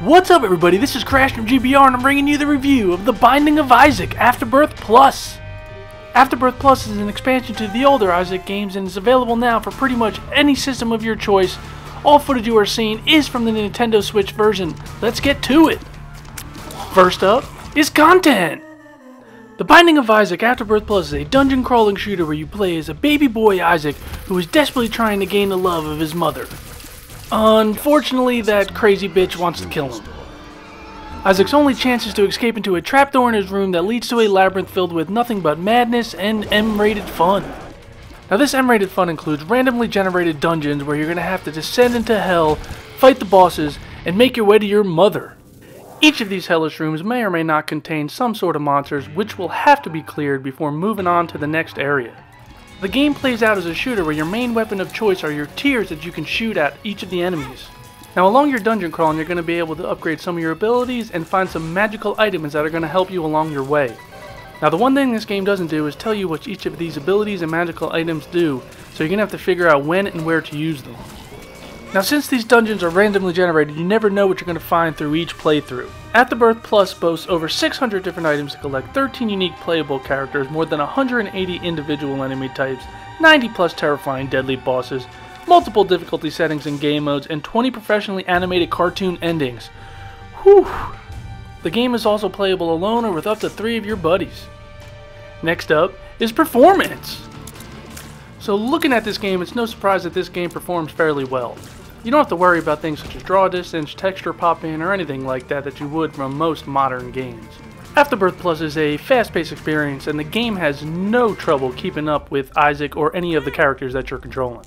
What's up everybody, this is Crash from GBR and I'm bringing you the review of The Binding of Isaac Afterbirth Plus. Afterbirth Plus is an expansion to the older Isaac games and is available now for pretty much any system of your choice. All footage you are seeing is from the Nintendo Switch version. Let's get to it. First up is content. The Binding of Isaac Afterbirth Plus is a dungeon crawling shooter where you play as a baby boy Isaac who is desperately trying to gain the love of his mother. Unfortunately, that crazy bitch wants to kill him. Isaac's only chance is to escape into a trapdoor in his room that leads to a labyrinth filled with nothing but madness and M-rated fun. Now this M-rated fun includes randomly generated dungeons where you're going to have to descend into hell, fight the bosses, and make your way to your mother. Each of these hellish rooms may or may not contain some sort of monsters which will have to be cleared before moving on to the next area. The game plays out as a shooter where your main weapon of choice are your tears that you can shoot at each of the enemies. Now along your dungeon crawling you're going to be able to upgrade some of your abilities and find some magical items that are going to help you along your way. Now the one thing this game doesn't do is tell you what each of these abilities and magical items do, so you're going to have to figure out when and where to use them. Now since these dungeons are randomly generated, you never know what you're going to find through each playthrough. Afterbirth Plus boasts over 600 different items to collect, 13 unique playable characters, more than 180 individual enemy types, 90 plus terrifying deadly bosses, multiple difficulty settings and game modes, and 20 professionally animated cartoon endings. Whew! The game is also playable alone or with up to 3 of your buddies. Next up is performance. So looking at this game, it's no surprise that this game performs fairly well. You don't have to worry about things such as draw distance, texture pop-in, or anything like that you would from most modern games. Afterbirth Plus is a fast-paced experience and the game has no trouble keeping up with Isaac or any of the characters that you're controlling.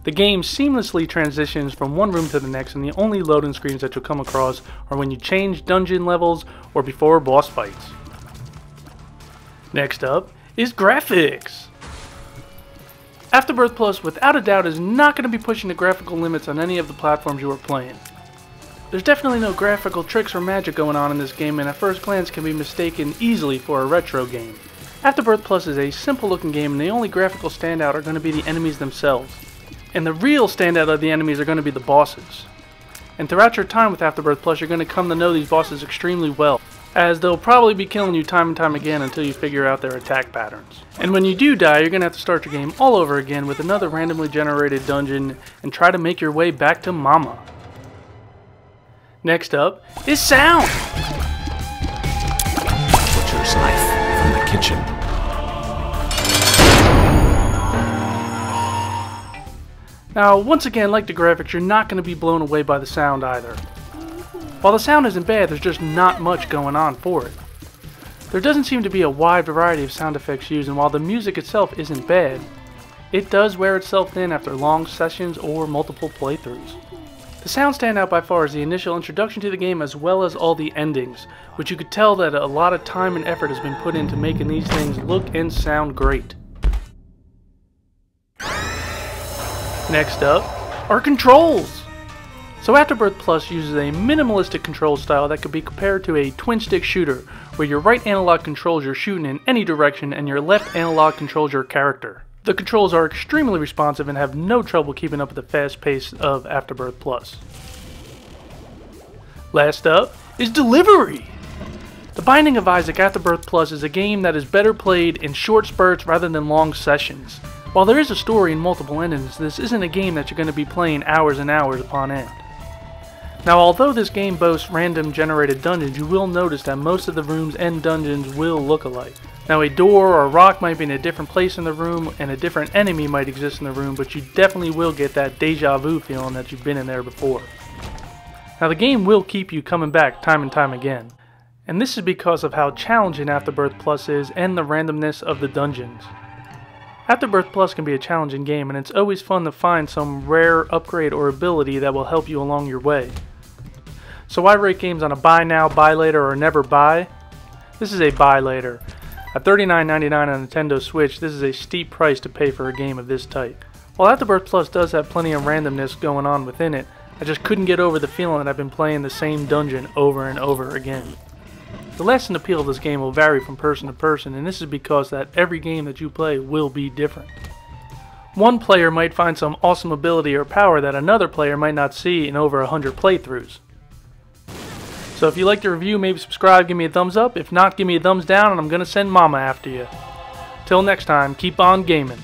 The game seamlessly transitions from one room to the next and the only loading screens that you'll come across are when you change dungeon levels or before boss fights. Next up is graphics. Afterbirth Plus without a doubt is not going to be pushing the graphical limits on any of the platforms you are playing. There's definitely no graphical tricks or magic going on in this game and at first glance can be mistaken easily for a retro game. Afterbirth Plus is a simple looking game and the only graphical standout are going to be the enemies themselves. And the real standout of the enemies are going to be the bosses. And throughout your time with Afterbirth Plus you're going to come to know these bosses extremely well, as they'll probably be killing you time and time again until you figure out their attack patterns. And when you do die, you're going to have to start your game all over again with another randomly generated dungeon and try to make your way back to Mama. Next up is sound! Butcher's knife from the kitchen. Now, once again, like the graphics, you're not going to be blown away by the sound either. While the sound isn't bad, there's just not much going on for it. There doesn't seem to be a wide variety of sound effects used, and while the music itself isn't bad, it does wear itself thin after long sessions or multiple playthroughs. The sound standout by far is the initial introduction to the game as well as all the endings, which you could tell that a lot of time and effort has been put into making these things look and sound great. Next up are controls! So Afterbirth Plus uses a minimalistic control style that could be compared to a twin-stick shooter, where your right analog controls your shooting in any direction and your left analog controls your character. The controls are extremely responsive and have no trouble keeping up with the fast pace of Afterbirth Plus. Last up is delivery! The Binding of Isaac Afterbirth Plus is a game that is better played in short spurts rather than long sessions. While there is a story and multiple endings, this isn't a game that you're going to be playing hours and hours upon end. Now although this game boasts random generated dungeons, you will notice that most of the rooms and dungeons will look alike. Now a door or a rock might be in a different place in the room and a different enemy might exist in the room, but you definitely will get that deja vu feeling that you've been in there before. Now the game will keep you coming back time and time again, and this is because of how challenging Afterbirth Plus is and the randomness of the dungeons. Afterbirth Plus can be a challenging game and it's always fun to find some rare upgrade or ability that will help you along your way. So I rate games on a buy now, buy later, or never buy. This is a buy later. At $39.99 on Nintendo Switch, this is a steep price to pay for a game of this type. While Afterbirth Plus does have plenty of randomness going on within it, I just couldn't get over the feeling that I've been playing the same dungeon over and over again. The lasting appeal of this game will vary from person to person, and this is because that every game that you play will be different. One player might find some awesome ability or power that another player might not see in over 100 playthroughs. So if you like the review, maybe subscribe, give me a thumbs up. If not, give me a thumbs down, and I'm going to send Mama after you. Till next time, keep on gaming.